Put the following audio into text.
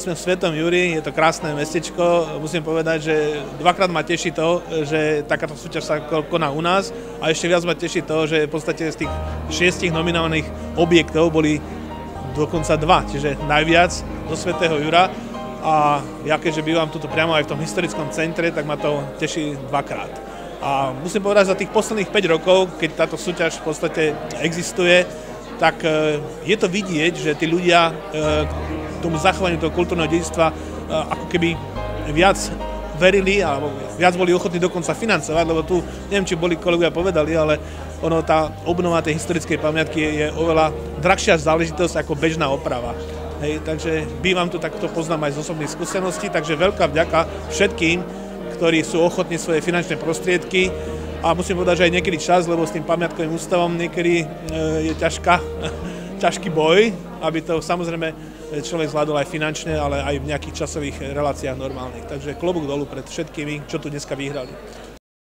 sme v Svetom Juri, je to krásne mestečko. Musím povedať, že dvakrát ma teší to, že takáto súťaž sa koná u nás a ešte viac ma teší to, že v podstate z tých 6 nominovaných objektov boli dokonca 2, čiže najviac do Svätého Jura. A ja keďže bývam tuto priamo aj v tom historickom centre, tak ma to teší dvakrát. A musím povedať, za tých posledných 5 rokov, keď táto súťaž v podstate existuje, tak je to vidieť, že tí ľudia tomu zachovaniu toho kultúrneho dedičstva ako keby viac verili alebo viac boli ochotní dokonca financovať, lebo tu, neviem, či boli kolegovia povedali, ale tá obnova tej historickej pamiatky je oveľa drahšia záležitosť ako bežná oprava. Hej, takže bývam tu, tak to poznám aj z osobných skúseností, takže veľká vďaka všetkým, ktorí sú ochotní svoje finančné prostriedky. A musím povedať, že aj niekedy čas, lebo s tým pamiatkovým ústavom niekedy je ťažký boj, aby to samozrejme človek zvládol aj finančne, ale aj v nejakých časových reláciách normálnych. Takže klobúk dolu pred všetkými, čo tu dneska vyhrali.